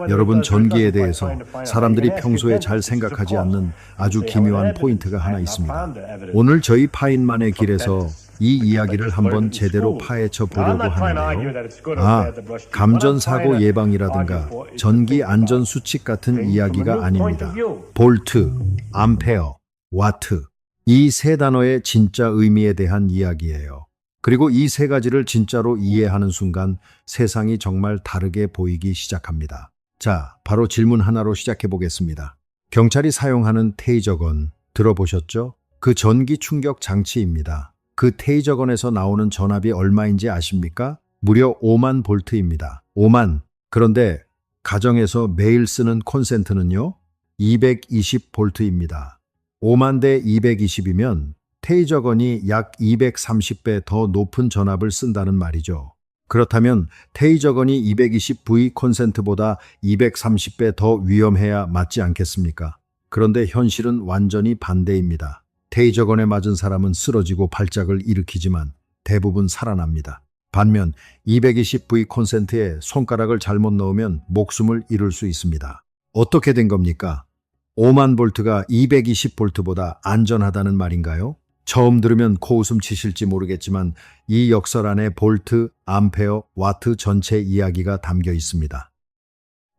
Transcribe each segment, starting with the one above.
여러분, 전기에 대해서 사람들이 평소에 잘 생각하지 않는 아주 기묘한 포인트가 하나 있습니다. 오늘 저희 파인만의 길에서 이 이야기를 한번 제대로 파헤쳐 보려고 하는데요. 감전사고 예방이라든가 전기 안전 수칙 같은 이야기가 아닙니다. 볼트, 암페어, 와트. 이 세 단어의 진짜 의미에 대한 이야기예요. 그리고 이 세 가지를 진짜로 이해하는 순간 세상이 정말 다르게 보이기 시작합니다. 자, 바로 질문 하나로 시작해 보겠습니다. 경찰이 사용하는 테이저건 들어보셨죠? 그 전기 충격 장치입니다. 그 테이저건에서 나오는 전압이 얼마인지 아십니까? 무려 5만 볼트입니다. 5만. 그런데 가정에서 매일 쓰는 콘센트는요? 220 볼트입니다. 5만 대 220이면 테이저건이 약 230배 더 높은 전압을 쓴다는 말이죠. 그렇다면 테이저건이 220V 콘센트보다 230배 더 위험해야 맞지 않겠습니까? 그런데 현실은 완전히 반대입니다. 테이저건에 맞은 사람은 쓰러지고 발작을 일으키지만 대부분 살아납니다. 반면 220V 콘센트에 손가락을 잘못 넣으면 목숨을 잃을 수 있습니다. 어떻게 된 겁니까? 5만 볼트가 220볼트보다 안전하다는 말인가요? 처음 들으면 코웃음 치실지 모르겠지만 이 역설 안에 볼트, 암페어, 와트 전체 이야기가 담겨 있습니다.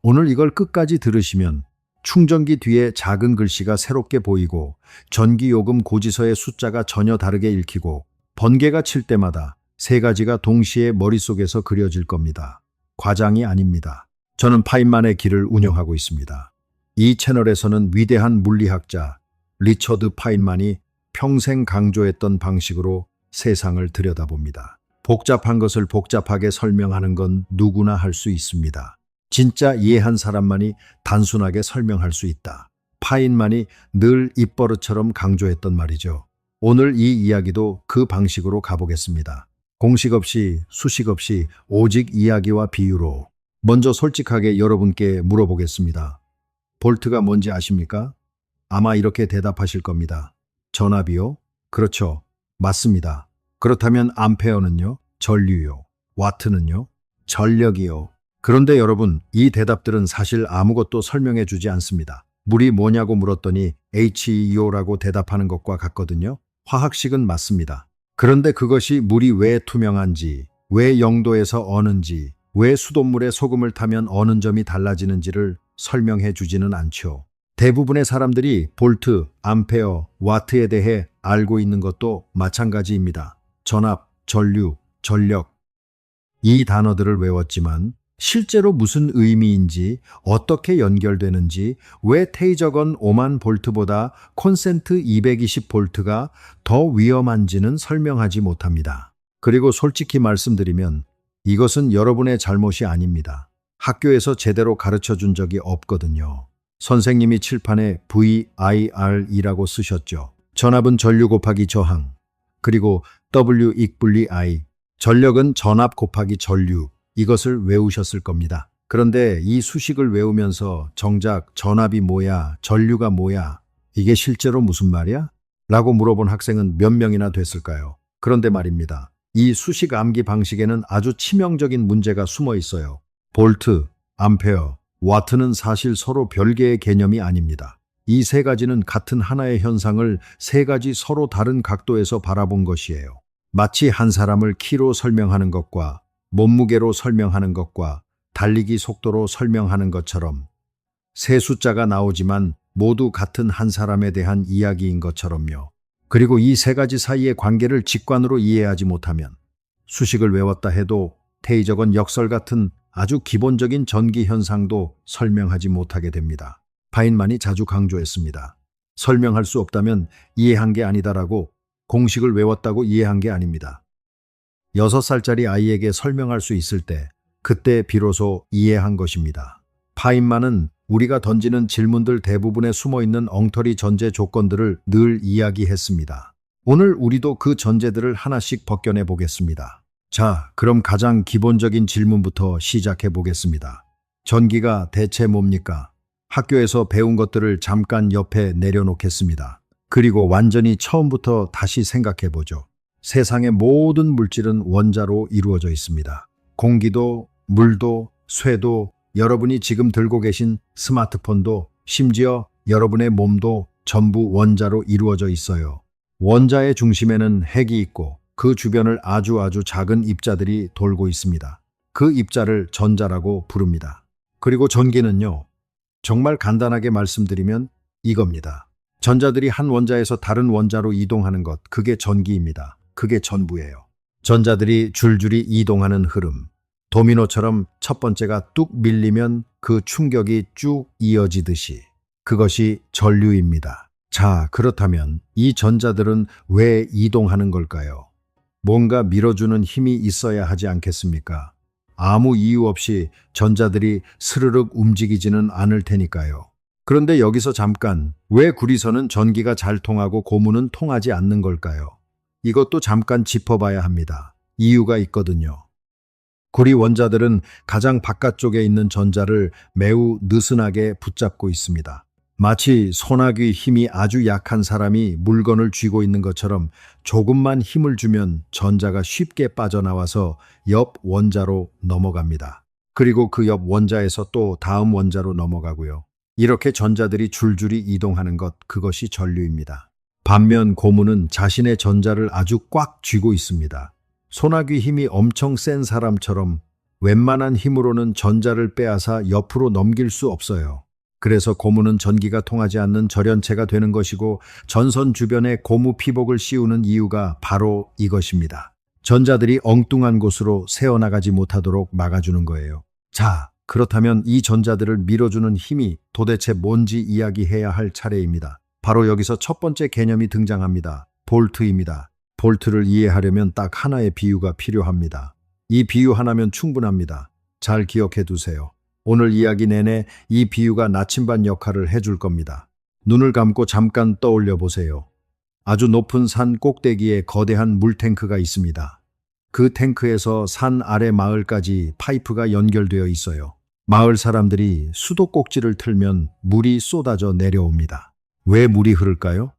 오늘 이걸 끝까지 들으시면 충전기 뒤에 작은 글씨가 새롭게 보이고 전기요금 고지서의 숫자가 전혀 다르게 읽히고 번개가 칠 때마다 세 가지가 동시에 머릿속에서 그려질 겁니다. 과장이 아닙니다. 저는 파인만의 길을 운영하고 있습니다. 이 채널에서는 위대한 물리학자 리처드 파인만이 평생 강조했던 방식으로 세상을 들여다봅니다. 복잡한 것을 복잡하게 설명하는 건 누구나 할 수 있습니다. 진짜 이해한 사람만이 단순하게 설명할 수 있다. 파인만이 늘 입버릇처럼 강조했던 말이죠. 오늘 이 이야기도 그 방식으로 가보겠습니다. 공식 없이, 수식 없이, 오직 이야기와 비유로. 먼저 솔직하게 여러분께 물어보겠습니다. 볼트가 뭔지 아십니까? 아마 이렇게 대답하실 겁니다. 전압이요? 그렇죠. 맞습니다. 그렇다면 암페어는요? 전류요. 와트는요? 전력이요. 그런데 여러분, 이 대답들은 사실 아무것도 설명해 주지 않습니다. 물이 뭐냐고 물었더니 H2O라고 대답하는 것과 같거든요. 화학식은 맞습니다. 그런데 그것이 물이 왜 투명한지, 왜 0도에서 어는지, 왜 수돗물에 소금을 타면 어는 점이 달라지는지를 설명해 주지는 않죠. 대부분의 사람들이 볼트, 암페어, 와트에 대해 알고 있는 것도 마찬가지입니다. 전압, 전류, 전력. 이 단어들을 외웠지만 실제로 무슨 의미인지, 어떻게 연결되는지, 왜 테이저건 5만 볼트보다 콘센트 220 볼트가 더 위험한지는 설명하지 못합니다. 그리고 솔직히 말씀드리면 이것은 여러분의 잘못이 아닙니다. 학교에서 제대로 가르쳐 준 적이 없거든요. 선생님이 칠판에 VIR이라고 쓰셨죠. 전압은 전류 곱하기 저항, 그리고 W 이퀄리 I, 전력은 전압 곱하기 전류, 이것을 외우셨을 겁니다. 그런데 이 수식을 외우면서 정작 전압이 뭐야, 전류가 뭐야, 이게 실제로 무슨 말이야? 라고 물어본 학생은 몇 명이나 됐을까요? 그런데 말입니다. 이 수식 암기 방식에는 아주 치명적인 문제가 숨어 있어요. 볼트, 암페어, 와트는 사실 서로 별개의 개념이 아닙니다. 이 세 가지는 같은 하나의 현상을 세 가지 서로 다른 각도에서 바라본 것이에요. 마치 한 사람을 키로 설명하는 것과 몸무게로 설명하는 것과 달리기 속도로 설명하는 것처럼 세 숫자가 나오지만 모두 같은 한 사람에 대한 이야기인 것처럼요. 그리고 이 세 가지 사이의 관계를 직관으로 이해하지 못하면 수식을 외웠다 해도 테이저건 역설 같은 아주 기본적인 전기 현상도 설명하지 못하게 됩니다. 파인만이 자주 강조했습니다. 설명할 수 없다면 이해한 게 아니다라고, 공식을 외웠다고 이해한 게 아닙니다. 6살짜리 아이에게 설명할 수 있을 때 그때 비로소 이해한 것입니다. 파인만은 우리가 던지는 질문들 대부분에 숨어있는 엉터리 전제 조건들을 늘 이야기했습니다. 오늘 우리도 그 전제들을 하나씩 벗겨내 보겠습니다. 자, 그럼 가장 기본적인 질문부터 시작해 보겠습니다. 전기가 대체 뭡니까? 학교에서 배운 것들을 잠깐 옆에 내려놓겠습니다. 그리고 완전히 처음부터 다시 생각해 보죠. 세상의 모든 물질은 원자로 이루어져 있습니다. 공기도, 물도, 쇠도, 여러분이 지금 들고 계신 스마트폰도 심지어 여러분의 몸도 전부 원자로 이루어져 있어요. 원자의 중심에는 핵이 있고 그 주변을 아주 작은 입자들이 돌고 있습니다. 그 입자를 전자라고 부릅니다. 그리고 전기는요, 정말 간단하게 말씀드리면 이겁니다. 전자들이 한 원자에서 다른 원자로 이동하는 것, 그게 전기입니다. 그게 전부예요. 전자들이 줄줄이 이동하는 흐름. 도미노처럼 첫 번째가 뚝 밀리면 그 충격이 쭉 이어지듯이 그것이 전류입니다. 자, 그렇다면 이 전자들은 왜 이동하는 걸까요? 뭔가 밀어주는 힘이 있어야 하지 않겠습니까? 아무 이유 없이 전자들이 스르륵 움직이지는 않을 테니까요. 그런데 여기서 잠깐, 왜 구리선은 전기가 잘 통하고 고무는 통하지 않는 걸까요? 이것도 잠깐 짚어봐야 합니다. 이유가 있거든요. 구리 원자들은 가장 바깥쪽에 있는 전자를 매우 느슨하게 붙잡고 있습니다. 마치 소나기 힘이 아주 약한 사람이 물건을 쥐고 있는 것처럼 조금만 힘을 주면 전자가 쉽게 빠져나와서 옆 원자로 넘어갑니다. 그리고 그 옆 원자에서 또 다음 원자로 넘어가고요. 이렇게 전자들이 줄줄이 이동하는 것, 그것이 전류입니다. 반면 고무는 자신의 전자를 아주 꽉 쥐고 있습니다. 소나기 힘이 엄청 센 사람처럼 웬만한 힘으로는 전자를 빼앗아 옆으로 넘길 수 없어요. 그래서 고무는 전기가 통하지 않는 절연체가 되는 것이고 전선 주변에 고무 피복을 씌우는 이유가 바로 이것입니다. 전자들이 엉뚱한 곳으로 새어나가지 못하도록 막아주는 거예요. 자, 그렇다면 이 전자들을 밀어주는 힘이 도대체 뭔지 이야기해야 할 차례입니다. 바로 여기서 첫 번째 개념이 등장합니다. 볼트입니다. 볼트를 이해하려면 딱 하나의 비유가 필요합니다. 이 비유 하나면 충분합니다. 잘 기억해 두세요. 오늘 이야기 내내 이 비유가 나침반 역할을 해줄 겁니다. 눈을 감고 잠깐 떠올려 보세요. 아주 높은 산 꼭대기에 거대한 물탱크가 있습니다. 그 탱크에서 산 아래 마을까지 파이프가 연결되어 있어요. 마을 사람들이 수도꼭지를 틀면 물이 쏟아져 내려옵니다. 왜 물이 흐를까요?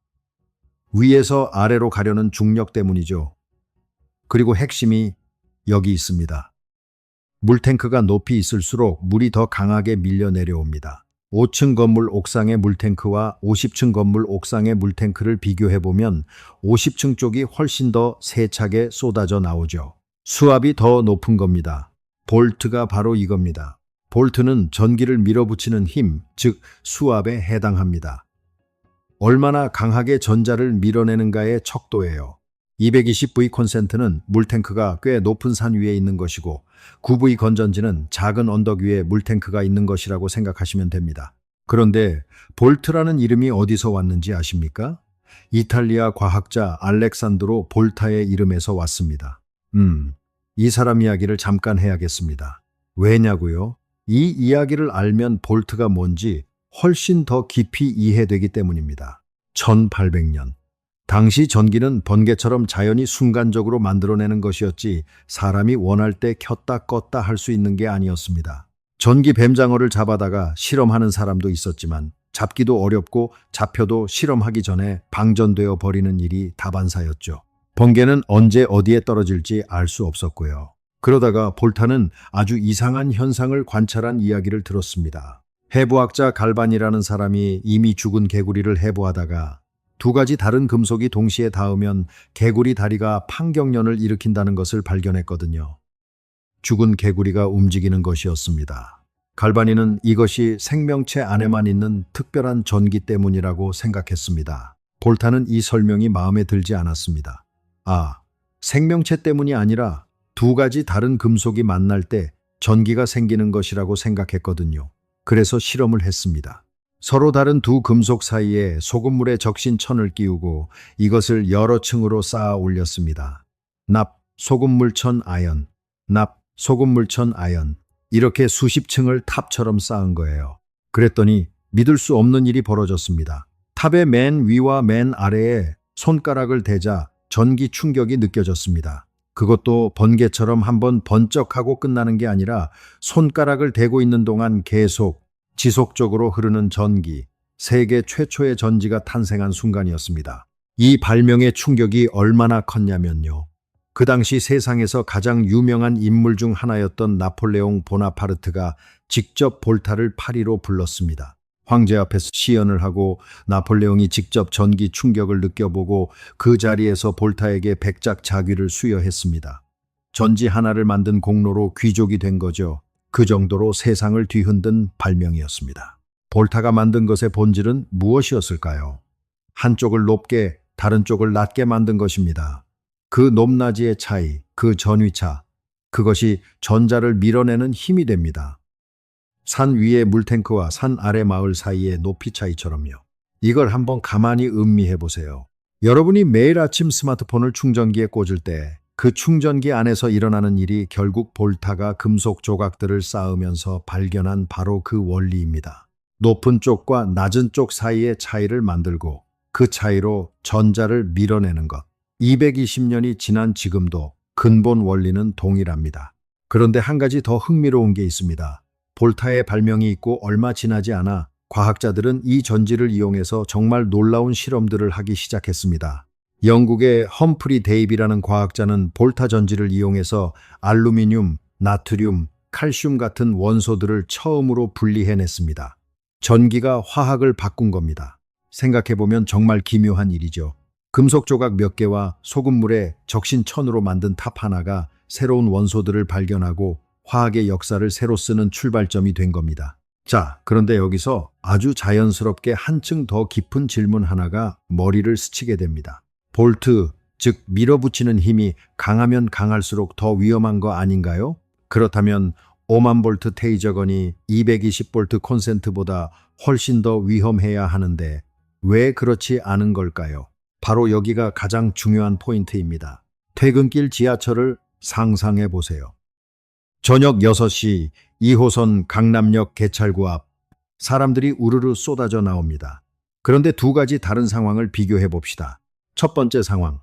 위에서 아래로 가려는 중력 때문이죠. 그리고 핵심이 여기 있습니다. 물탱크가 높이 있을수록 물이 더 강하게 밀려 내려옵니다. 5층 건물 옥상의 물탱크와 50층 건물 옥상의 물탱크를 비교해보면 50층 쪽이 훨씬 더 세차게 쏟아져 나오죠. 수압이 더 높은 겁니다. 볼트가 바로 이겁니다. 볼트는 전기를 밀어붙이는 힘, 즉 수압에 해당합니다. 얼마나 강하게 전자를 밀어내는가의 척도예요. 220V 콘센트는 물탱크가 꽤 높은 산 위에 있는 것이고 9V 건전지는 작은 언덕 위에 물탱크가 있는 것이라고 생각하시면 됩니다. 그런데 볼트라는 이름이 어디서 왔는지 아십니까? 이탈리아 과학자 알렉산드로 볼타의 이름에서 왔습니다. 이 사람 이야기를 잠깐 해야겠습니다. 왜냐고요? 이 이야기를 알면 볼트가 뭔지 훨씬 더 깊이 이해되기 때문입니다. 1800년. 당시 전기는 번개처럼 자연이 순간적으로 만들어내는 것이었지 사람이 원할 때 켰다 껐다 할 수 있는 게 아니었습니다. 전기 뱀장어를 잡아다가 실험하는 사람도 있었지만 잡기도 어렵고 잡혀도 실험하기 전에 방전되어 버리는 일이 다반사였죠. 번개는 언제 어디에 떨어질지 알 수 없었고요. 그러다가 볼타는 아주 이상한 현상을 관찰한 이야기를 들었습니다. 해부학자 갈반이라는 사람이 이미 죽은 개구리를 해부하다가 두 가지 다른 금속이 동시에 닿으면 개구리 다리가 판경련을 일으킨다는 것을 발견했거든요. 죽은 개구리가 움직이는 것이었습니다. 갈바니는 이것이 생명체 안에만 있는 특별한 전기 때문이라고 생각했습니다. 볼타는 이 설명이 마음에 들지 않았습니다. 생명체 때문이 아니라 두 가지 다른 금속이 만날 때 전기가 생기는 것이라고 생각했거든요. 그래서 실험을 했습니다. 서로 다른 두 금속 사이에 소금물에 적신 천을 끼우고 이것을 여러 층으로 쌓아 올렸습니다. 납, 소금물천, 아연, 납, 소금물천, 아연. 이렇게 수십 층을 탑처럼 쌓은 거예요. 그랬더니 믿을 수 없는 일이 벌어졌습니다. 탑의 맨 위와 맨 아래에 손가락을 대자 전기 충격이 느껴졌습니다. 그것도 번개처럼 한번 번쩍하고 끝나는 게 아니라 손가락을 대고 있는 동안 계속 지속적으로 흐르는 전기, 세계 최초의 전지가 탄생한 순간이었습니다. 이 발명의 충격이 얼마나 컸냐면요. 그 당시 세상에서 가장 유명한 인물 중 하나였던 나폴레옹 보나파르트가 직접 볼타를 파리로 불렀습니다. 황제 앞에서 시연을 하고 나폴레옹이 직접 전기 충격을 느껴보고 그 자리에서 볼타에게 백작 자귀를 수여했습니다. 전지 하나를 만든 공로로 귀족이 된 거죠. 그 정도로 세상을 뒤흔든 발명이었습니다. 볼타가 만든 것의 본질은 무엇이었을까요? 한쪽을 높게, 다른 쪽을 낮게 만든 것입니다. 그 높낮이의 차이, 그 전위차, 그것이 전자를 밀어내는 힘이 됩니다. 산 위의 물탱크와 산 아래 마을 사이의 높이 차이처럼요. 이걸 한번 가만히 음미해 보세요. 여러분이 매일 아침 스마트폰을 충전기에 꽂을 때 그 충전기 안에서 일어나는 일이 결국 볼타가 금속 조각들을 쌓으면서 발견한 바로 그 원리입니다. 높은 쪽과 낮은 쪽 사이의 차이를 만들고 그 차이로 전자를 밀어내는 것. 220년이 지난 지금도 근본 원리는 동일합니다. 그런데 한 가지 더 흥미로운 게 있습니다. 볼타의 발명이 있고 얼마 지나지 않아 과학자들은 이 전지를 이용해서 정말 놀라운 실험들을 하기 시작했습니다. 영국의 험프리 데이비라는 과학자는 볼타 전지를 이용해서 알루미늄, 나트륨, 칼슘 같은 원소들을 처음으로 분리해냈습니다. 전기가 화학을 바꾼 겁니다. 생각해보면 정말 기묘한 일이죠. 금속 조각 몇 개와 소금물에 적신 천으로 만든 탑 하나가 새로운 원소들을 발견하고 화학의 역사를 새로 쓰는 출발점이 된 겁니다. 자, 그런데 여기서 아주 자연스럽게 한층 더 깊은 질문 하나가 머리를 스치게 됩니다. 볼트, 즉 밀어붙이는 힘이 강하면 강할수록 더 위험한 거 아닌가요? 그렇다면 5만 볼트 테이저건이 220볼트 콘센트보다 훨씬 더 위험해야 하는데 왜 그렇지 않은 걸까요? 바로 여기가 가장 중요한 포인트입니다. 퇴근길 지하철을 상상해 보세요. 저녁 6시 2호선 강남역 개찰구 앞 사람들이 우르르 쏟아져 나옵니다. 그런데 두 가지 다른 상황을 비교해 봅시다. 첫 번째 상황.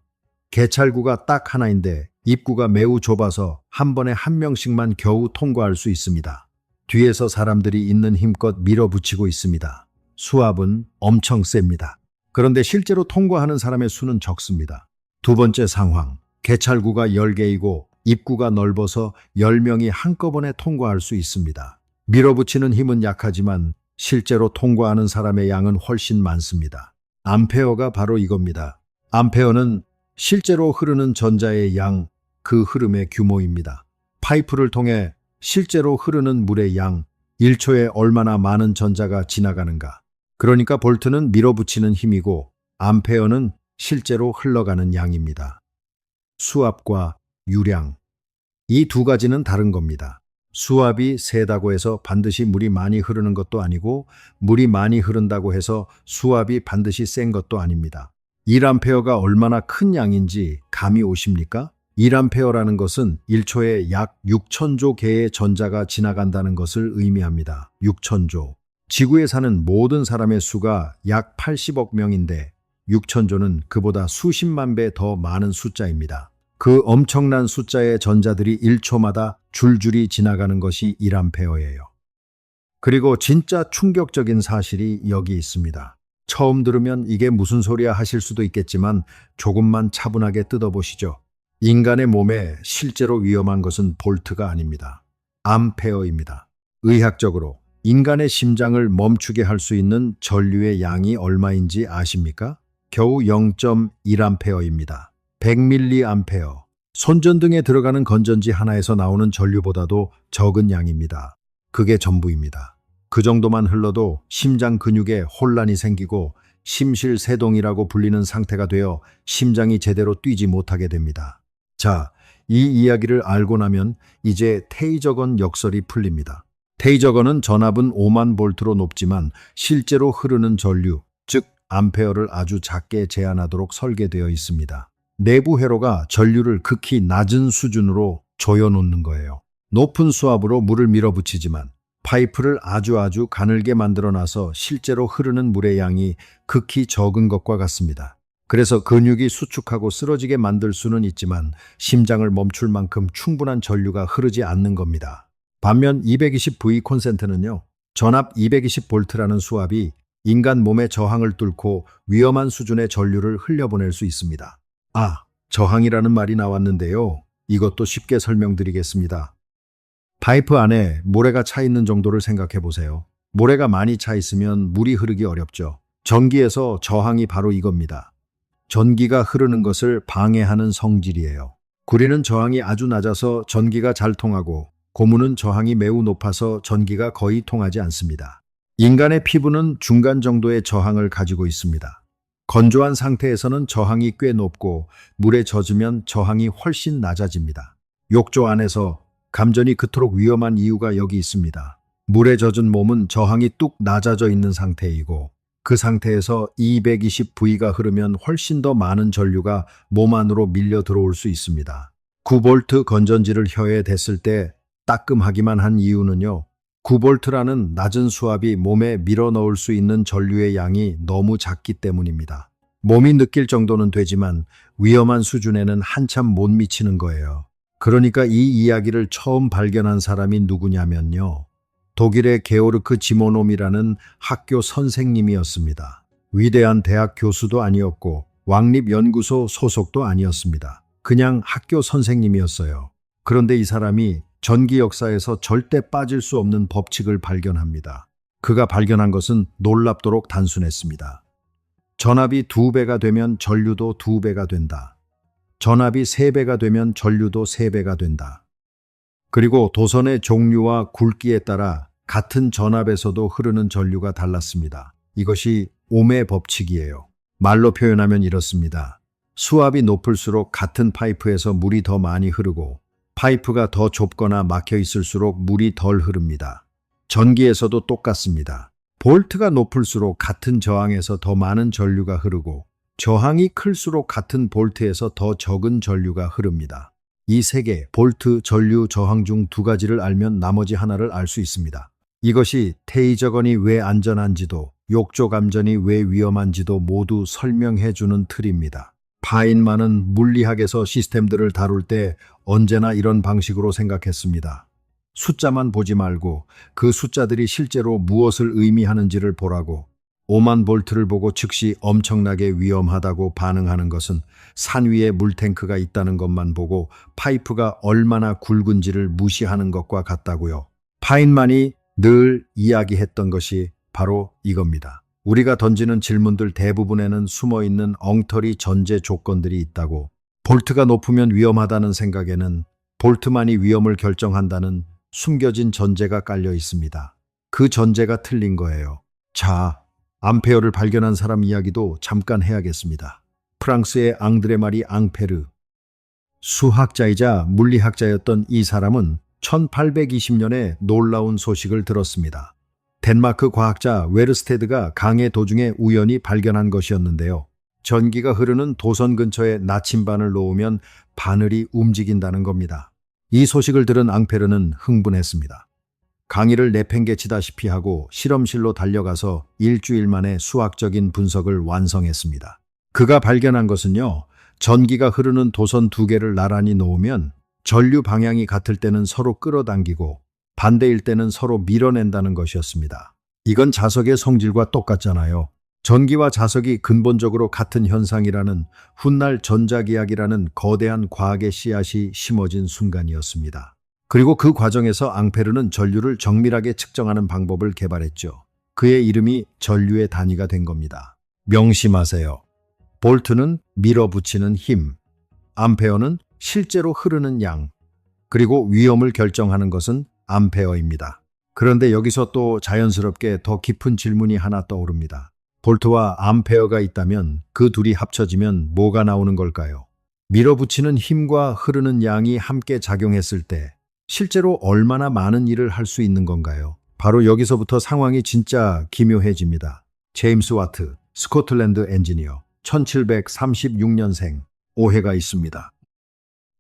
개찰구가 딱 하나인데 입구가 매우 좁아서 한 번에 한 명씩만 겨우 통과할 수 있습니다. 뒤에서 사람들이 있는 힘껏 밀어붙이고 있습니다. 수압은 엄청 셉니다. 그런데 실제로 통과하는 사람의 수는 적습니다. 두 번째 상황. 개찰구가 10개이고 입구가 넓어서 10명이 한꺼번에 통과할 수 있습니다. 밀어붙이는 힘은 약하지만 실제로 통과하는 사람의 양은 훨씬 많습니다. 암페어가 바로 이겁니다. 암페어는 실제로 흐르는 전자의 양, 그 흐름의 규모입니다. 파이프를 통해 실제로 흐르는 물의 양, 1초에 얼마나 많은 전자가 지나가는가. 그러니까 볼트는 밀어붙이는 힘이고 암페어는 실제로 흘러가는 양입니다. 수압과 유량. 이 두 가지는 다른 겁니다. 수압이 세다고 해서 반드시 물이 많이 흐르는 것도 아니고 물이 많이 흐른다고 해서 수압이 반드시 센 것도 아닙니다. 1암페어가 얼마나 큰 양인지 감이 오십니까? 1암페어라는 것은 1초에 약 6천조 개의 전자가 지나간다는 것을 의미합니다. 6천조. 지구에 사는 모든 사람의 수가 약 80억 명인데 6천조는 그보다 수십만 배 더 많은 숫자입니다. 그 엄청난 숫자의 전자들이 1초마다 줄줄이 지나가는 것이 1암페어예요. 그리고 진짜 충격적인 사실이 여기 있습니다. 처음 들으면 이게 무슨 소리야 하실 수도 있겠지만 조금만 차분하게 뜯어보시죠. 인간의 몸에 실제로 위험한 것은 볼트가 아닙니다. 암페어입니다. 의학적으로 인간의 심장을 멈추게 할 수 있는 전류의 양이 얼마인지 아십니까? 겨우 0.1암페어입니다. 100mA. 손전등에 들어가는 건전지 하나에서 나오는 전류보다도 적은 양입니다. 그게 전부입니다. 그 정도만 흘러도 심장 근육에 혼란이 생기고 심실세동이라고 불리는 상태가 되어 심장이 제대로 뛰지 못하게 됩니다. 자, 이 이야기를 알고 나면 이제 테이저건 역설이 풀립니다. 테이저건은 전압은 5만 볼트로 높지만 실제로 흐르는 전류, 즉 암페어를 아주 작게 제한하도록 설계되어 있습니다. 내부 회로가 전류를 극히 낮은 수준으로 조여놓는 거예요. 높은 수압으로 물을 밀어붙이지만 파이프를 아주 가늘게 만들어놔서 실제로 흐르는 물의 양이 극히 적은 것과 같습니다. 그래서 근육이 수축하고 쓰러지게 만들 수는 있지만 심장을 멈출 만큼 충분한 전류가 흐르지 않는 겁니다. 반면 220V 콘센트는요, 전압 220V라는 수압이 인간 몸의 저항을 뚫고 위험한 수준의 전류를 흘려보낼 수 있습니다. 아, 저항이라는 말이 나왔는데요. 이것도 쉽게 설명드리겠습니다. 파이프 안에 모래가 차 있는 정도를 생각해 보세요. 모래가 많이 차 있으면 물이 흐르기 어렵죠. 전기에서 저항이 바로 이겁니다. 전기가 흐르는 것을 방해하는 성질이에요. 구리는 저항이 아주 낮아서 전기가 잘 통하고, 고무는 저항이 매우 높아서 전기가 거의 통하지 않습니다. 인간의 피부는 중간 정도의 저항을 가지고 있습니다. 건조한 상태에서는 저항이 꽤 높고, 물에 젖으면 저항이 훨씬 낮아집니다. 욕조 안에서 감전이 그토록 위험한 이유가 여기 있습니다. 물에 젖은 몸은 저항이 뚝 낮아져 있는 상태이고, 그 상태에서 220V가 흐르면 훨씬 더 많은 전류가 몸 안으로 밀려 들어올 수 있습니다. 9V 건전지를 혀에 댔을 때 따끔하기만 한 이유는요. 9V라는 낮은 수압이 몸에 밀어 넣을 수 있는 전류의 양이 너무 작기 때문입니다. 몸이 느낄 정도는 되지만 위험한 수준에는 한참 못 미치는 거예요. 그러니까 이 이야기를 처음 발견한 사람이 누구냐면요. 독일의 게오르크 지모놈이라는 학교 선생님이었습니다. 위대한 대학 교수도 아니었고 왕립연구소 소속도 아니었습니다. 그냥 학교 선생님이었어요. 그런데 이 사람이 전기 역사에서 절대 빠질 수 없는 법칙을 발견합니다. 그가 발견한 것은 놀랍도록 단순했습니다. 전압이 2배가 되면 전류도 2배가 된다. 전압이 3배가 되면 전류도 3배가 된다. 그리고 도선의 종류와 굵기에 따라 같은 전압에서도 흐르는 전류가 달랐습니다. 이것이 옴의 법칙이에요. 말로 표현하면 이렇습니다. 수압이 높을수록 같은 파이프에서 물이 더 많이 흐르고, 파이프가 더 좁거나 막혀 있을수록 물이 덜 흐릅니다. 전기에서도 똑같습니다. 볼트가 높을수록 같은 저항에서 더 많은 전류가 흐르고, 저항이 클수록 같은 볼트에서 더 적은 전류가 흐릅니다. 이 세 개, 볼트, 전류, 저항 중 두 가지를 알면 나머지 하나를 알 수 있습니다. 이것이 테이저건이 왜 안전한지도, 욕조 감전이 왜 위험한지도 모두 설명해 주는 틀입니다. 파인만은 물리학에서 시스템들을 다룰 때 언제나 이런 방식으로 생각했습니다. 숫자만 보지 말고 그 숫자들이 실제로 무엇을 의미하는지를 보라고. 5만 볼트를 보고 즉시 엄청나게 위험하다고 반응하는 것은 산 위에 물탱크가 있다는 것만 보고 파이프가 얼마나 굵은지를 무시하는 것과 같다고요. 파인만이 늘 이야기했던 것이 바로 이겁니다. 우리가 던지는 질문들 대부분에는 숨어있는 엉터리 전제 조건들이 있다고. 볼트가 높으면 위험하다는 생각에는 볼트만이 위험을 결정한다는 숨겨진 전제가 깔려 있습니다. 그 전제가 틀린 거예요. 자, 암페어를 발견한 사람 이야기도 잠깐 해야겠습니다. 프랑스의 앙드레 마리 앙페르. 수학자이자 물리학자였던 이 사람은 1820년에 놀라운 소식을 들었습니다. 덴마크 과학자 웨르스테드가 강의 도중에 우연히 발견한 것이었는데요. 전기가 흐르는 도선 근처에 나침반을 놓으면 바늘이 움직인다는 겁니다. 이 소식을 들은 앙페르는 흥분했습니다. 강의를 내팽개치다시피 하고 실험실로 달려가서 일주일 만에 수학적인 분석을 완성했습니다. 그가 발견한 것은요, 전기가 흐르는 도선 두 개를 나란히 놓으면 전류 방향이 같을 때는 서로 끌어당기고 반대일 때는 서로 밀어낸다는 것이었습니다. 이건 자석의 성질과 똑같잖아요. 전기와 자석이 근본적으로 같은 현상이라는 훗날 전자기학이라는 거대한 과학의 씨앗이 심어진 순간이었습니다. 그리고 그 과정에서 앙페르는 전류를 정밀하게 측정하는 방법을 개발했죠. 그의 이름이 전류의 단위가 된 겁니다. 명심하세요. 볼트는 밀어붙이는 힘, 암페어는 실제로 흐르는 양, 그리고 위험을 결정하는 것은 암페어입니다. 그런데 여기서 또 자연스럽게 더 깊은 질문이 하나 떠오릅니다. 볼트와 암페어가 있다면 그 둘이 합쳐지면 뭐가 나오는 걸까요? 밀어붙이는 힘과 흐르는 양이 함께 작용했을 때 실제로 얼마나 많은 일을 할 수 있는 건가요? 바로 여기서부터 상황이 진짜 기묘해집니다. 제임스 와트, 스코틀랜드 엔지니어, 1736년생, 오해가 있습니다.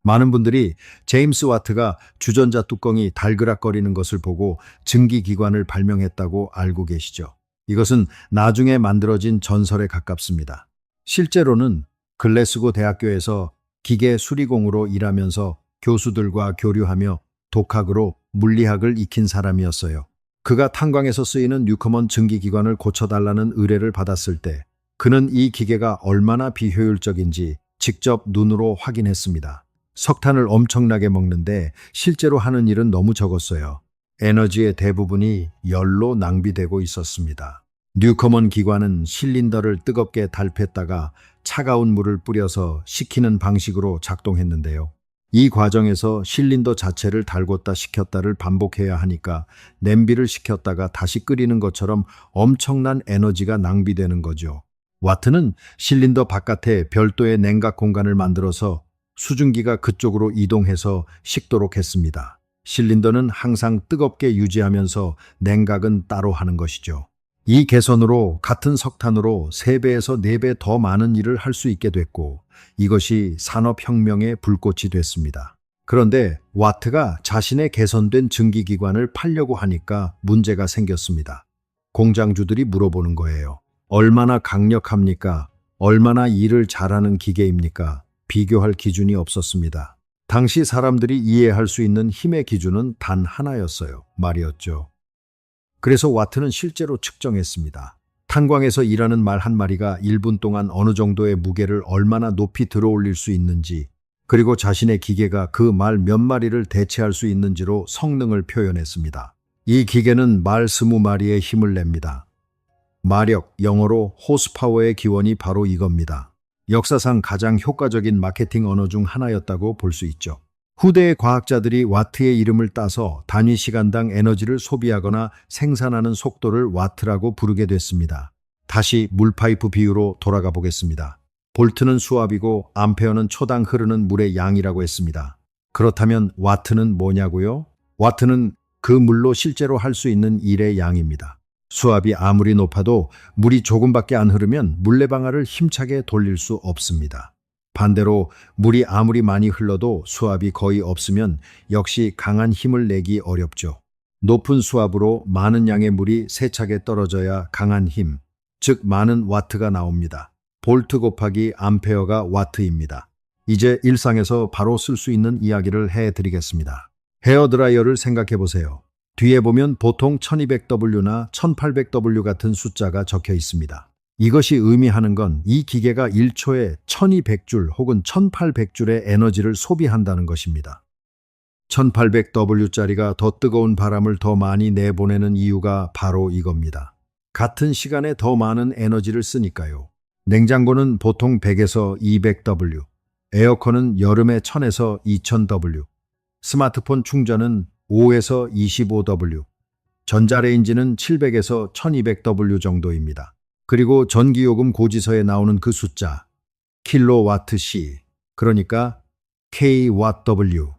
많은 분들이 제임스 와트가 주전자 뚜껑이 달그락거리는 것을 보고 증기기관을 발명했다고 알고 계시죠? 이것은 나중에 만들어진 전설에 가깝습니다. 실제로는 글래스고 대학교에서 기계 수리공으로 일하면서 교수들과 교류하며 독학으로 물리학을 익힌 사람이었어요. 그가 탄광에서 쓰이는 뉴커먼 증기기관을 고쳐달라는 의뢰를 받았을 때 그는 이 기계가 얼마나 비효율적인지 직접 눈으로 확인했습니다. 석탄을 엄청나게 먹는데 실제로 하는 일은 너무 적었어요. 에너지의 대부분이 열로 낭비되고 있었습니다. 뉴커먼 기관은 실린더를 뜨겁게 달폈다가 차가운 물을 뿌려서 식히는 방식으로 작동했는데요. 이 과정에서 실린더 자체를 달궜다 식혔다를 반복해야 하니까 냄비를 식혔다가 다시 끓이는 것처럼 엄청난 에너지가 낭비되는 거죠. 와트는 실린더 바깥에 별도의 냉각 공간을 만들어서 수증기가 그쪽으로 이동해서 식도록 했습니다. 실린더는 항상 뜨겁게 유지하면서 냉각은 따로 하는 것이죠. 이 개선으로 같은 석탄으로 3배에서 4배 더 많은 일을 할 수 있게 됐고 이것이 산업혁명의 불꽃이 됐습니다. 그런데 와트가 자신의 개선된 증기기관을 팔려고 하니까 문제가 생겼습니다. 공장주들이 물어보는 거예요. 얼마나 강력합니까? 얼마나 일을 잘하는 기계입니까? 비교할 기준이 없었습니다. 당시 사람들이 이해할 수 있는 힘의 기준은 단 하나였어요. 말이었죠. 그래서 와트는 실제로 측정했습니다. 탄광에서 일하는 말 한 마리가 1분 동안 어느 정도의 무게를 얼마나 높이 들어올릴 수 있는지, 그리고 자신의 기계가 그 말 몇 마리를 대체할 수 있는지로 성능을 표현했습니다. 이 기계는 말 20마리의 힘을 냅니다. 마력, 영어로 호스파워의 기원이 바로 이겁니다. 역사상 가장 효과적인 마케팅 언어 중 하나였다고 볼 수 있죠. 후대의 과학자들이 와트의 이름을 따서 단위 시간당 에너지를 소비하거나 생산하는 속도를 와트라고 부르게 됐습니다. 다시 물파이프 비유로 돌아가 보겠습니다. 볼트는 수압이고 암페어는 초당 흐르는 물의 양이라고 했습니다. 그렇다면 와트는 뭐냐고요? 와트는 그 물로 실제로 할 수 있는 일의 양입니다. 수압이 아무리 높아도 물이 조금밖에 안 흐르면 물레방아를 힘차게 돌릴 수 없습니다. 반대로 물이 아무리 많이 흘러도 수압이 거의 없으면 역시 강한 힘을 내기 어렵죠. 높은 수압으로 많은 양의 물이 세차게 떨어져야 강한 힘, 즉 많은 와트가 나옵니다. 볼트 곱하기 암페어가 와트입니다. 이제 일상에서 바로 쓸 수 있는 이야기를 해드리겠습니다. 헤어드라이어를 생각해 보세요. 뒤에 보면 보통 1200W나 1800W 같은 숫자가 적혀 있습니다. 이것이 의미하는 건 이 기계가 1초에 1200줄 혹은 1800줄의 에너지를 소비한다는 것입니다. 1800W짜리가 더 뜨거운 바람을 더 많이 내보내는 이유가 바로 이겁니다. 같은 시간에 더 많은 에너지를 쓰니까요. 냉장고는 보통 100에서 200W, 에어컨은 여름에 1000에서 2000W, 스마트폰 충전은 5에서 25W, 전자레인지는 700에서 1200W 정도입니다. 그리고 전기요금 고지서에 나오는 그 숫자, 킬로와트시, 그러니까 kW,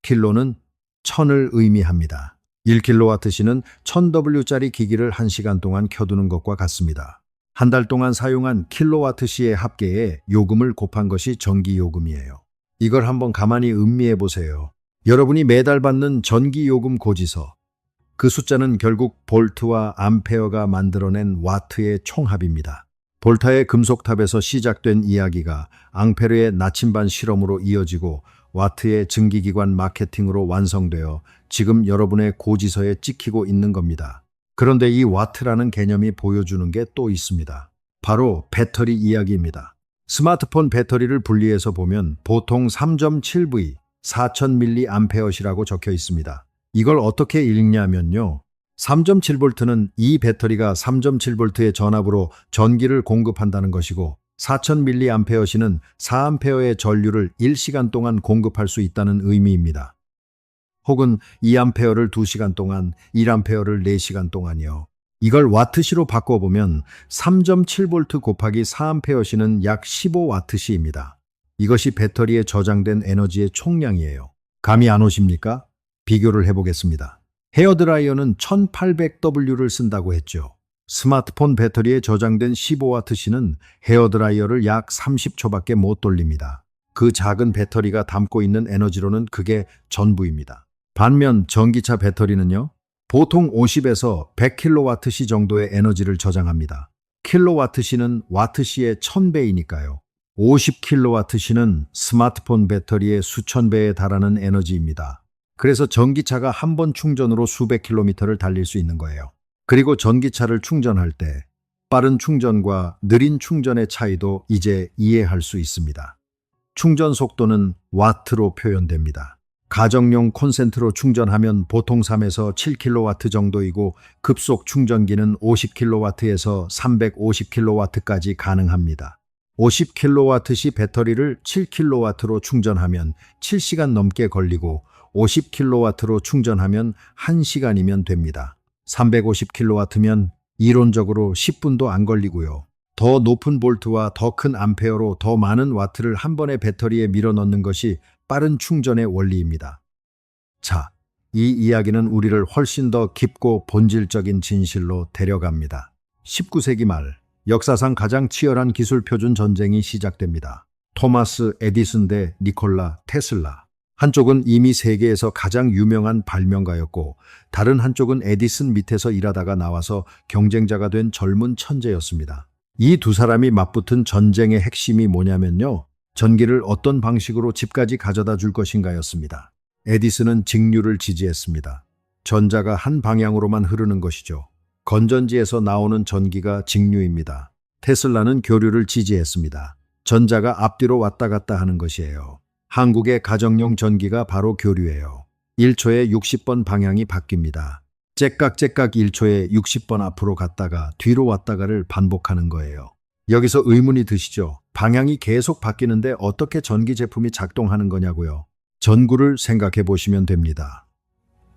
킬로는 1000을 의미합니다. 1킬로와트시는 1000W짜리 기기를 1시간 동안 켜두는 것과 같습니다. 한 달 동안 사용한 킬로와트시의 합계에 요금을 곱한 것이 전기요금이에요. 이걸 한번 가만히 음미해 보세요. 여러분이 매달 받는 전기요금 고지서, 그 숫자는 결국 볼트와 암페어가 만들어낸 와트의 총합입니다. 볼타의 금속탑에서 시작된 이야기가 앙페르의 나침반 실험으로 이어지고 와트의 증기기관 마케팅으로 완성되어 지금 여러분의 고지서에 찍히고 있는 겁니다. 그런데 이 와트라는 개념이 보여주는 게 또 있습니다. 바로 배터리 이야기입니다. 스마트폰 배터리를 분리해서 보면 보통 3.7V, 4000mAh라고 적혀 있습니다. 이걸 어떻게 읽냐면요. 3.7V는 이 배터리가 3.7V의 전압으로 전기를 공급한다는 것이고 4000mAh는 4A의 전류를 1시간 동안 공급할 수 있다는 의미입니다. 혹은 2A를 2시간 동안, 1A를 4시간 동안이요. 이걸 와트시로 바꿔보면 3.7V 곱하기 4A시는 약 15와트시입니다. 이것이 배터리에 저장된 에너지의 총량이에요. 감이 안 오십니까? 비교를 해보겠습니다. 헤어드라이어는 1800W를 쓴다고 했죠. 스마트폰 배터리에 저장된 15와트시는 헤어드라이어를 약 30초밖에 못 돌립니다. 그 작은 배터리가 담고 있는 에너지로는 그게 전부입니다. 반면 전기차 배터리는요, 보통 50에서 100kWh 정도의 에너지를 저장합니다. 킬로와트시는 와트시의 1000배이니까요. 50kWh는 스마트폰 배터리의 수천 배에 달하는 에너지입니다. 그래서 전기차가 한 번 충전으로 수백 킬로미터를 달릴 수 있는 거예요. 그리고 전기차를 충전할 때 빠른 충전과 느린 충전의 차이도 이제 이해할 수 있습니다. 충전 속도는 와트로 표현됩니다. 가정용 콘센트로 충전하면 보통 3에서 7kW 정도이고 급속 충전기는 50kW에서 350kW까지 가능합니다. 50kW 시 배터리를 7kW로 충전하면 7시간 넘게 걸리고 50kW로 충전하면 1시간이면 됩니다. 350kW면 이론적으로 10분도 안 걸리고요. 더 높은 볼트와 더 큰 암페어로 더 많은 와트를 한 번에 배터리에 밀어넣는 것이 빠른 충전의 원리입니다. 자, 이 이야기는 우리를 훨씬 더 깊고 본질적인 진실로 데려갑니다. 19세기 말, 역사상 가장 치열한 기술 표준 전쟁이 시작됩니다. 토마스 에디슨 대 니콜라 테슬라. 한쪽은 이미 세계에서 가장 유명한 발명가였고 다른 한쪽은 에디슨 밑에서 일하다가 나와서 경쟁자가 된 젊은 천재였습니다. 이 두 사람이 맞붙은 전쟁의 핵심이 뭐냐면요. 전기를 어떤 방식으로 집까지 가져다 줄 것인가였습니다. 에디슨은 직류를 지지했습니다. 전자가 한 방향으로만 흐르는 것이죠. 건전지에서 나오는 전기가 직류입니다. 테슬라는 교류를 지지했습니다. 전자가 앞뒤로 왔다 갔다 하는 것이에요. 한국의 가정용 전기가 바로 교류예요. 1초에 60번 방향이 바뀝니다. 째깍째깍 1초에 60번 앞으로 갔다가 뒤로 왔다가를 반복하는 거예요. 여기서 의문이 드시죠? 방향이 계속 바뀌는데 어떻게 전기 제품이 작동하는 거냐고요? 전구를 생각해 보시면 됩니다.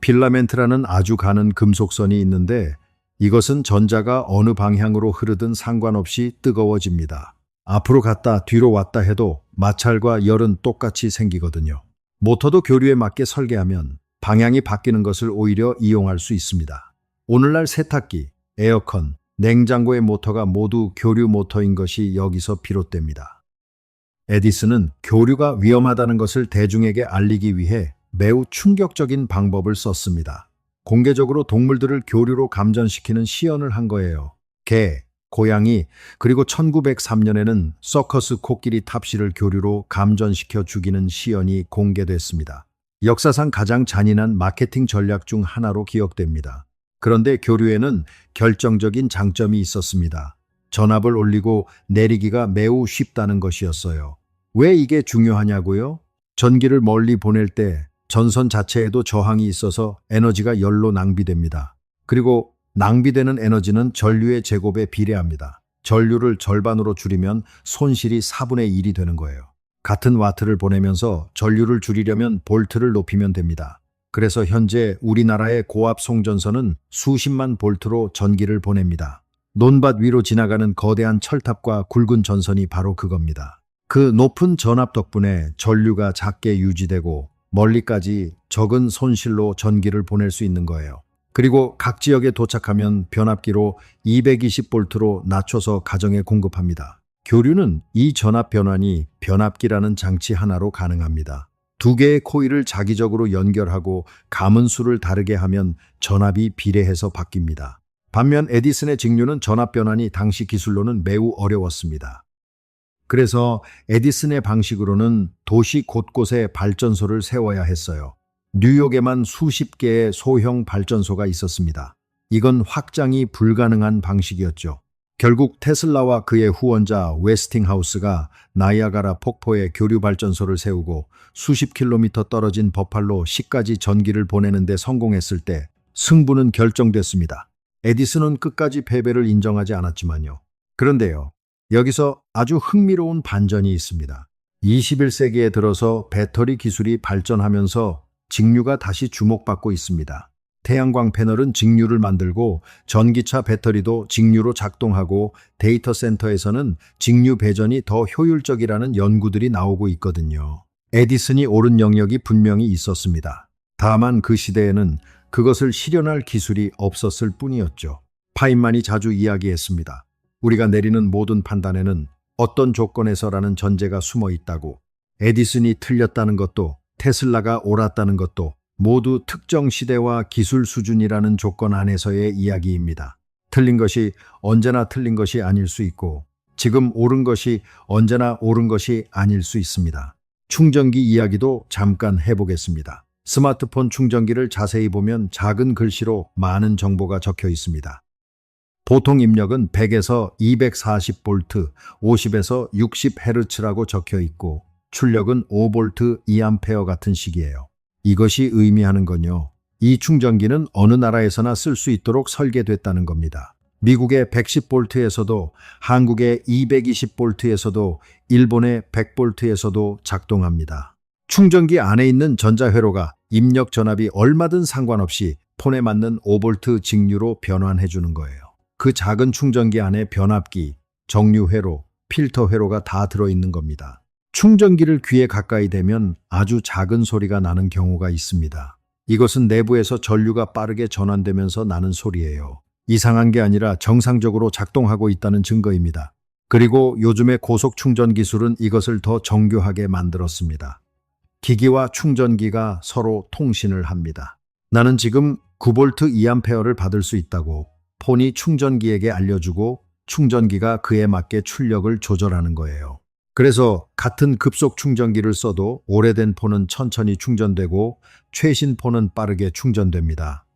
필라멘트라는 아주 가는 금속선이 있는데 이것은 전자가 어느 방향으로 흐르든 상관없이 뜨거워집니다. 앞으로 갔다 뒤로 왔다 해도 마찰과 열은 똑같이 생기거든요. 모터도 교류에 맞게 설계하면 방향이 바뀌는 것을 오히려 이용할 수 있습니다. 오늘날 세탁기, 에어컨, 냉장고의 모터가 모두 교류 모터인 것이 여기서 비롯됩니다. 에디슨은 교류가 위험하다는 것을 대중에게 알리기 위해 매우 충격적인 방법을 썼습니다. 공개적으로 동물들을 교류로 감전시키는 시연을 한 거예요. 개, 고양이, 그리고 1903년에는 서커스 코끼리 탑시를 교류로 감전시켜 죽이는 시연이 공개됐습니다. 역사상 가장 잔인한 마케팅 전략 중 하나로 기억됩니다. 그런데 교류에는 결정적인 장점이 있었습니다. 전압을 올리고 내리기가 매우 쉽다는 것이었어요. 왜 이게 중요하냐고요? 전기를 멀리 보낼 때 전선 자체에도 저항이 있어서 에너지가 열로 낭비됩니다. 그리고 낭비되는 에너지는 전류의 제곱에 비례합니다. 전류를 절반으로 줄이면 손실이 4분의 1이 되는 거예요. 같은 와트를 보내면서 전류를 줄이려면 볼트를 높이면 됩니다. 그래서 현재 우리나라의 고압 송전선은 수십만 볼트로 전기를 보냅니다. 논밭 위로 지나가는 거대한 철탑과 굵은 전선이 바로 그겁니다. 그 높은 전압 덕분에 전류가 작게 유지되고 멀리까지 적은 손실로 전기를 보낼 수 있는 거예요. 그리고 각 지역에 도착하면 변압기로 220볼트로 낮춰서 가정에 공급합니다. 교류는 이 전압 변환이 변압기라는 장치 하나로 가능합니다. 두 개의 코일을 자기적으로 연결하고 가문수를 다르게 하면 전압이 비례해서 바뀝니다. 반면 에디슨의 직류는 전압 변환이 당시 기술로는 매우 어려웠습니다. 그래서 에디슨의 방식으로는 도시 곳곳에 발전소를 세워야 했어요. 뉴욕에만 수십 개의 소형 발전소가 있었습니다. 이건 확장이 불가능한 방식이었죠. 결국 테슬라와 그의 후원자 웨스팅하우스가 나이아가라 폭포에 교류 발전소를 세우고 수십 킬로미터 떨어진 버팔로 시까지 전기를 보내는 데 성공했을 때 승부는 결정됐습니다. 에디슨은 끝까지 패배를 인정하지 않았지만요. 그런데요, 여기서 아주 흥미로운 반전이 있습니다. 21세기에 들어서 배터리 기술이 발전하면서 직류가 다시 주목받고 있습니다. 태양광 패널은 직류를 만들고 전기차 배터리도 직류로 작동하고 데이터 센터에서는 직류 배전이 더 효율적이라는 연구들이 나오고 있거든요. 에디슨이 옳은 영역이 분명히 있었습니다. 다만 그 시대에는 그것을 실현할 기술이 없었을 뿐이었죠. 파인만이 자주 이야기했습니다. 우리가 내리는 모든 판단에는 어떤 조건에서라는 전제가 숨어 있다고. 에디슨이 틀렸다는 것도 테슬라가 옳았다는 것도 모두 특정 시대와 기술 수준이라는 조건 안에서의 이야기입니다. 틀린 것이 언제나 틀린 것이 아닐 수 있고 지금 옳은 것이 언제나 옳은 것이 아닐 수 있습니다. 충전기 이야기도 잠깐 해보겠습니다. 스마트폰 충전기를 자세히 보면 작은 글씨로 많은 정보가 적혀 있습니다. 보통 입력은 100에서 240V, 50에서 60Hz라고 적혀 있고 출력은 5V 2A 같은 식이에요. 이것이 의미하는 건요. 이 충전기는 어느 나라에서나 쓸 수 있도록 설계됐다는 겁니다. 미국의 110V에서도, 한국의 220V에서도, 일본의 100V에서도 작동합니다. 충전기 안에 있는 전자회로가 입력 전압이 얼마든 상관없이 폰에 맞는 5V 직류로 변환해 주는 거예요. 그 작은 충전기 안에 변압기, 정류회로, 필터 회로가 다 들어있는 겁니다. 충전기를 귀에 가까이 대면 아주 작은 소리가 나는 경우가 있습니다. 이것은 내부에서 전류가 빠르게 전환되면서 나는 소리예요. 이상한 게 아니라 정상적으로 작동하고 있다는 증거입니다. 그리고 요즘의 고속 충전 기술은 이것을 더 정교하게 만들었습니다. 기기와 충전기가 서로 통신을 합니다. 나는 지금 9V 2A를 받을 수 있다고 폰이 충전기에게 알려주고 충전기가 그에 맞게 출력을 조절하는 거예요. 그래서 같은 급속 충전기를 써도 오래된 폰은 천천히 충전되고 최신 폰은 빠르게 충전됩니다.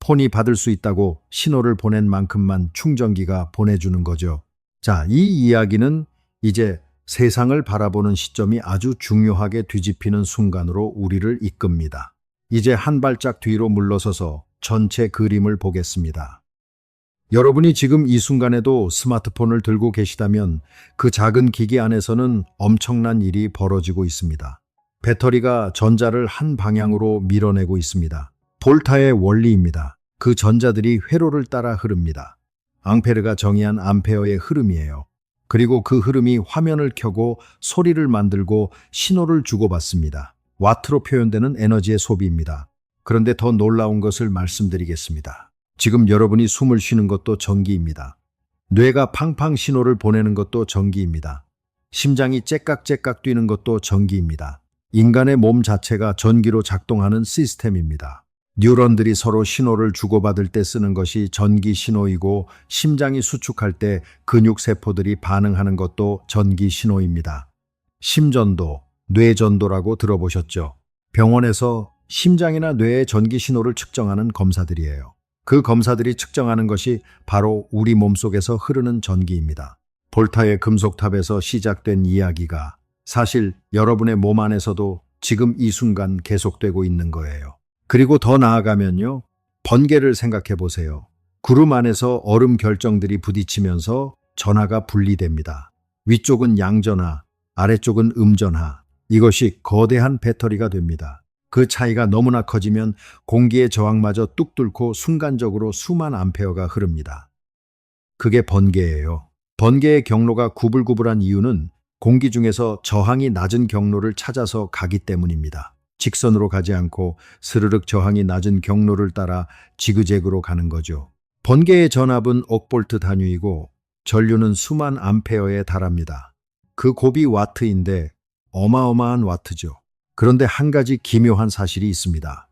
폰이 받을 수 있다고 신호를 보낸 만큼만 충전기가 보내주는 거죠. 자, 이 이야기는 이제 세상을 바라보는 시점이 아주 중요하게 뒤집히는 순간으로 우리를 이끕니다. 이제 한 발짝 뒤로 물러서서 전체 그림을 보겠습니다. 여러분이 지금 이 순간에도 스마트폰을 들고 계시다면 그 작은 기기 안에서는 엄청난 일이 벌어지고 있습니다. 배터리가 전자를 한 방향으로 밀어내고 있습니다. 볼타의 원리입니다. 그 전자들이 회로를 따라 흐릅니다. 앙페르가 정의한 암페어의 흐름이에요. 그리고 그 흐름이 화면을 켜고 소리를 만들고 신호를 주고받습니다. 와트로 표현되는 에너지의 소비입니다. 그런데 더 놀라운 것을 말씀드리겠습니다. 지금 여러분이 숨을 쉬는 것도 전기입니다. 뇌가 팡팡 신호를 보내는 것도 전기입니다. 심장이 째깍째깍 뛰는 것도 전기입니다. 인간의 몸 자체가 전기로 작동하는 시스템입니다. 뉴런들이 서로 신호를 주고받을 때 쓰는 것이 전기 신호이고 심장이 수축할 때 근육세포들이 반응하는 것도 전기 신호입니다. 심전도, 뇌전도라고 들어보셨죠? 병원에서 심장이나 뇌의 전기 신호를 측정하는 검사들이에요. 그 검사들이 측정하는 것이 바로 우리 몸속에서 흐르는 전기입니다. 볼타의 금속탑에서 시작된 이야기가 사실 여러분의 몸 안에서도 지금 이 순간 계속되고 있는 거예요. 그리고 더 나아가면요. 번개를 생각해 보세요. 구름 안에서 얼음 결정들이 부딪히면서 전하가 분리됩니다. 위쪽은 양전하, 아래쪽은 음전하. 이것이 거대한 배터리가 됩니다. 그 차이가 너무나 커지면 공기의 저항마저 뚝 뚫고 순간적으로 수만 암페어가 흐릅니다. 그게 번개예요. 번개의 경로가 구불구불한 이유는 공기 중에서 저항이 낮은 경로를 찾아서 가기 때문입니다. 직선으로 가지 않고 스르륵 저항이 낮은 경로를 따라 지그재그로 가는 거죠. 번개의 전압은 억볼트 단위이고 전류는 수만 암페어에 달합니다. 그 곱이 와트인데 어마어마한 와트죠. 그런데 한 가지 기묘한 사실이 있습니다.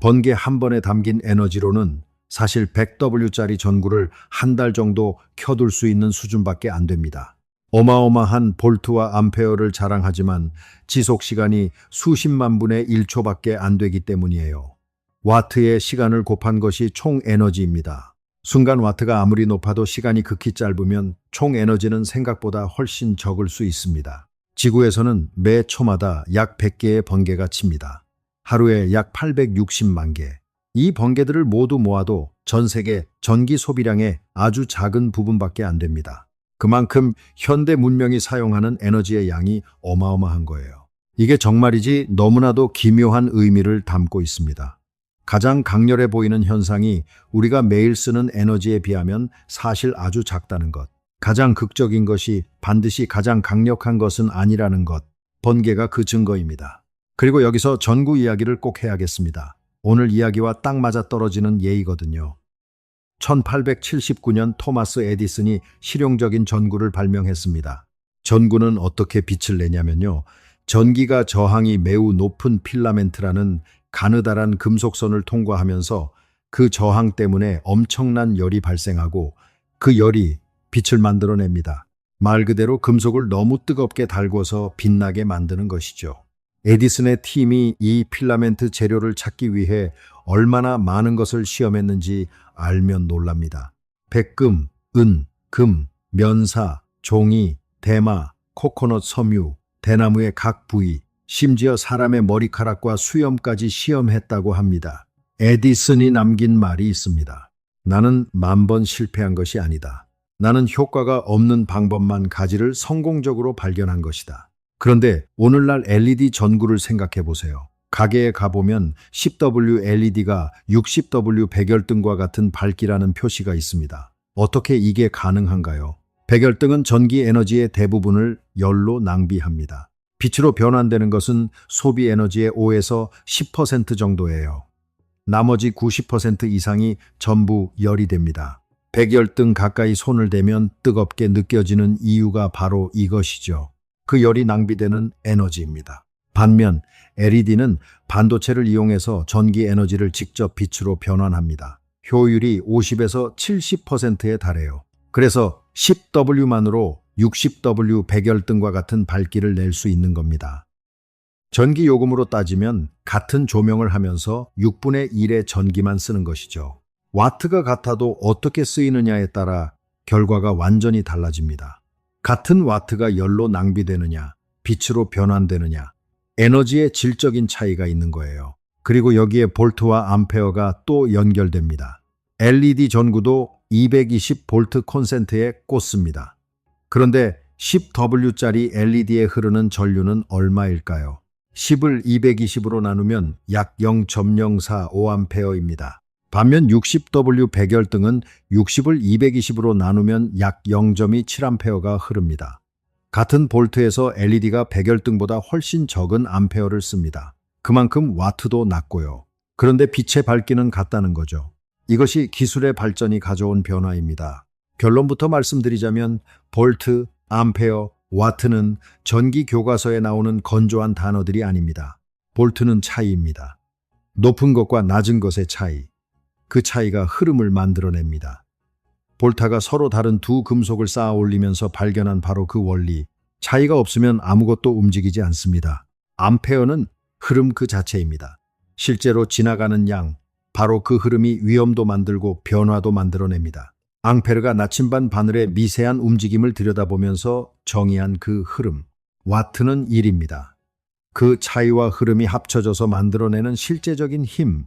번개 한 번에 담긴 에너지로는 사실 100W짜리 전구를 한 달 정도 켜둘 수 있는 수준밖에 안 됩니다. 어마어마한 볼트와 암페어를 자랑하지만 지속 시간이 수십만 분의 1초밖에 안 되기 때문이에요. 와트의 시간을 곱한 것이 총 에너지입니다. 순간 와트가 아무리 높아도 시간이 극히 짧으면 총 에너지는 생각보다 훨씬 적을 수 있습니다. 지구에서는 매 초마다 약 100개의 번개가 칩니다. 하루에 약 860만 개. 이 번개들을 모두 모아도 전 세계 전기 소비량의 아주 작은 부분밖에 안 됩니다. 그만큼 현대 문명이 사용하는 에너지의 양이 어마어마한 거예요. 이게 정말이지 너무나도 기묘한 의미를 담고 있습니다. 가장 강렬해 보이는 현상이 우리가 매일 쓰는 에너지에 비하면 사실 아주 작다는 것. 가장 극적인 것이 반드시 가장 강력한 것은 아니라는 것. 번개가 그 증거입니다. 그리고 여기서 전구 이야기를 꼭 해야겠습니다. 오늘 이야기와 딱 맞아떨어지는 예이거든요. 1879년 토마스 에디슨이 실용적인 전구를 발명했습니다. 전구는 어떻게 빛을 내냐면요. 전기가 저항이 매우 높은 필라멘트라는 가느다란 금속선을 통과하면서 그 저항 때문에 엄청난 열이 발생하고 그 열이 빛을 만들어냅니다. 말 그대로 금속을 너무 뜨겁게 달궈서 빛나게 만드는 것이죠. 에디슨의 팀이 이 필라멘트 재료를 찾기 위해 얼마나 많은 것을 시험했는지 알면 놀랍니다. 백금, 은, 금, 면사, 종이, 대마, 코코넛 섬유, 대나무의 각 부위, 심지어 사람의 머리카락과 수염까지 시험했다고 합니다. 에디슨이 남긴 말이 있습니다. 나는 10,000번 실패한 것이 아니다. 나는 효과가 없는 방법만 가지를 성공적으로 발견한 것이다. 그런데 오늘날 LED 전구를 생각해 보세요. 가게에 가보면 10W LED가 60W 백열등과 같은 밝기라는 표시가 있습니다. 어떻게 이게 가능한가요? 백열등은 전기 에너지의 대부분을 열로 낭비합니다. 빛으로 변환되는 것은 소비 에너지의 5에서 10% 정도예요. 나머지 90% 이상이 전부 열이 됩니다. 백열등 가까이 손을 대면 뜨겁게 느껴지는 이유가 바로 이것이죠. 그 열이 낭비되는 에너지입니다. 반면 LED는 반도체를 이용해서 전기 에너지를 직접 빛으로 변환합니다. 효율이 50에서 70%에 달해요. 그래서 10W만으로 60W 백열등과 같은 밝기를 낼 수 있는 겁니다. 전기 요금으로 따지면 같은 조명을 하면서 6분의 1의 전기만 쓰는 것이죠. 와트가 같아도 어떻게 쓰이느냐에 따라 결과가 완전히 달라집니다. 같은 와트가 열로 낭비되느냐, 빛으로 변환되느냐, 에너지의 질적인 차이가 있는 거예요. 그리고 여기에 볼트와 암페어가 또 연결됩니다. LED 전구도 220V 콘센트에 꽂습니다. 그런데 10W짜리 LED에 흐르는 전류는 얼마일까요? 10을 220으로 나누면 약 0.045A입니다. 반면 60W 백열등은 60을 220으로 나누면 약 0.27A가 흐릅니다. 같은 볼트에서 LED가 백열등보다 훨씬 적은 암페어를 씁니다. 그만큼 와트도 낮고요. 그런데 빛의 밝기는 같다는 거죠. 이것이 기술의 발전이 가져온 변화입니다. 결론부터 말씀드리자면 볼트, 암페어, 와트는 전기 교과서에 나오는 건조한 단어들이 아닙니다. 볼트는 차이입니다. 높은 것과 낮은 것의 차이. 그 차이가 흐름을 만들어냅니다. 볼타가 서로 다른 두 금속을 쌓아 올리면서 발견한 바로 그 원리. 차이가 없으면 아무것도 움직이지 않습니다. 암페어는 흐름 그 자체입니다. 실제로 지나가는 양, 바로 그 흐름이 위험도 만들고 변화도 만들어냅니다. 앙페르가 나침반 바늘의 미세한 움직임을 들여다보면서 정의한 그 흐름. 와트는 1입니다. 그 차이와 흐름이 합쳐져서 만들어내는 실제적인 힘.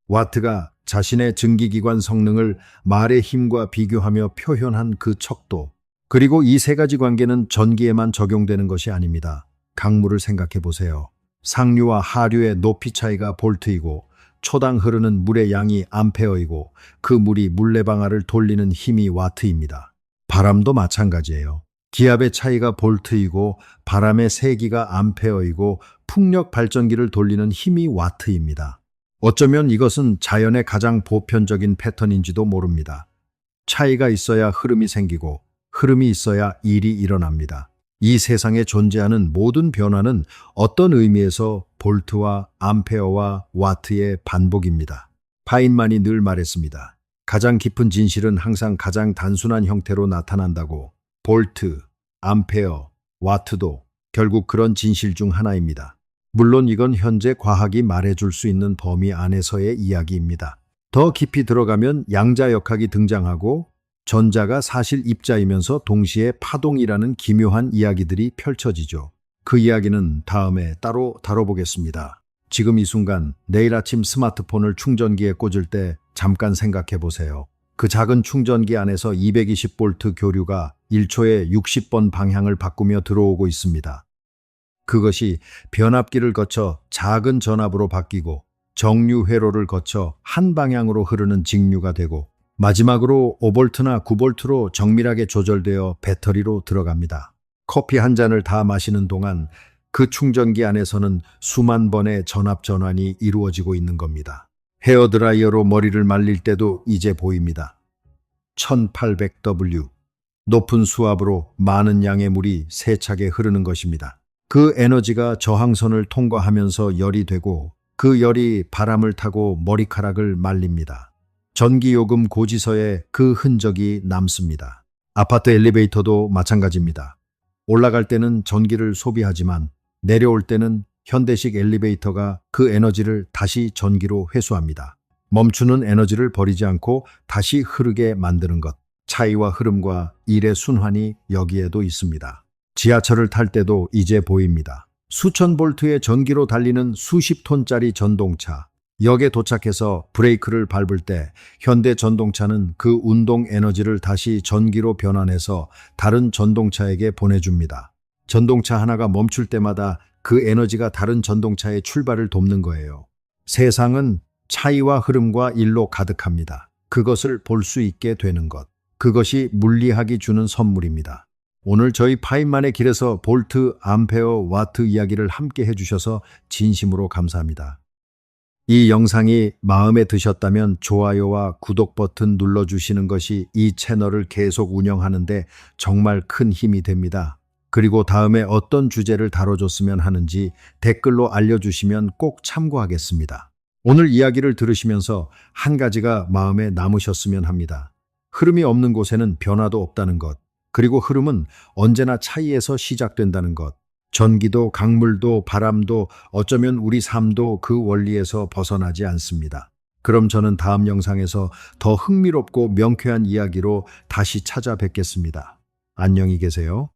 와트가 자신의 증기기관 성능을 말의 힘과 비교하며 표현한 그 척도. 그리고 이 세 가지 관계는 전기에만 적용되는 것이 아닙니다. 강물을 생각해 보세요. 상류와 하류의 높이 차이가 볼트이고 초당 흐르는 물의 양이 암페어이고 그 물이 물레방아를 돌리는 힘이 와트입니다. 바람도 마찬가지예요. 기압의 차이가 볼트이고 바람의 세기가 암페어이고 풍력 발전기를 돌리는 힘이 와트입니다. 어쩌면 이것은 자연의 가장 보편적인 패턴인지도 모릅니다. 차이가 있어야 흐름이 생기고 흐름이 있어야 일이 일어납니다. 이 세상에 존재하는 모든 변화는 어떤 의미에서 볼트와 암페어와 와트의 반복입니다. 파인만이 늘 말했습니다. 가장 깊은 진실은 항상 가장 단순한 형태로 나타난다고. 볼트, 암페어, 와트도 결국 그런 진실 중 하나입니다. 물론 이건 현재 과학이 말해줄 수 있는 범위 안에서의 이야기입니다. 더 깊이 들어가면 양자역학이 등장하고 전자가 사실 입자이면서 동시에 파동이라는 기묘한 이야기들이 펼쳐지죠. 그 이야기는 다음에 따로 다뤄보겠습니다. 지금 이 순간 내일 아침 스마트폰을 충전기에 꽂을 때 잠깐 생각해 보세요. 그 작은 충전기 안에서 220V 교류가 1초에 60번 방향을 바꾸며 들어오고 있습니다. 그것이 변압기를 거쳐 작은 전압으로 바뀌고 정류 회로를 거쳐 한 방향으로 흐르는 직류가 되고 마지막으로 5V나 9V로 정밀하게 조절되어 배터리로 들어갑니다. 커피 한 잔을 다 마시는 동안 그 충전기 안에서는 수만 번의 전압 전환이 이루어지고 있는 겁니다. 헤어드라이어로 머리를 말릴 때도 이제 보입니다. 1800W. 높은 수압으로 많은 양의 물이 세차게 흐르는 것입니다. 그 에너지가 저항선을 통과하면서 열이 되고 그 열이 바람을 타고 머리카락을 말립니다. 전기요금 고지서에 그 흔적이 남습니다. 아파트 엘리베이터도 마찬가지입니다. 올라갈 때는 전기를 소비하지만 내려올 때는 현대식 엘리베이터가 그 에너지를 다시 전기로 회수합니다. 멈추는 에너지를 버리지 않고 다시 흐르게 만드는 것. 차이와 흐름과 일의 순환이 여기에도 있습니다. 지하철을 탈 때도 이제 보입니다. 수천 볼트의 전기로 달리는 수십 톤짜리 전동차. 역에 도착해서 브레이크를 밟을 때 현대 전동차는 그 운동 에너지를 다시 전기로 변환해서 다른 전동차에게 보내줍니다. 전동차 하나가 멈출 때마다 그 에너지가 다른 전동차의 출발을 돕는 거예요. 세상은 차이와 흐름과 일로 가득합니다. 그것을 볼 수 있게 되는 것. 그것이 물리학이 주는 선물입니다. 오늘 저희 파인만의 길에서 볼트, 암페어, 와트 이야기를 함께 해주셔서 진심으로 감사합니다. 이 영상이 마음에 드셨다면 좋아요와 구독 버튼 눌러주시는 것이 이 채널을 계속 운영하는데 정말 큰 힘이 됩니다. 그리고 다음에 어떤 주제를 다뤄줬으면 하는지 댓글로 알려주시면 꼭 참고하겠습니다. 오늘 이야기를 들으시면서 한 가지가 마음에 남으셨으면 합니다. 흐름이 없는 곳에는 변화도 없다는 것. 그리고 흐름은 언제나 차이에서 시작된다는 것. 전기도 강물도 바람도 어쩌면 우리 삶도 그 원리에서 벗어나지 않습니다. 그럼 저는 다음 영상에서 더 흥미롭고 명쾌한 이야기로 다시 찾아뵙겠습니다. 안녕히 계세요.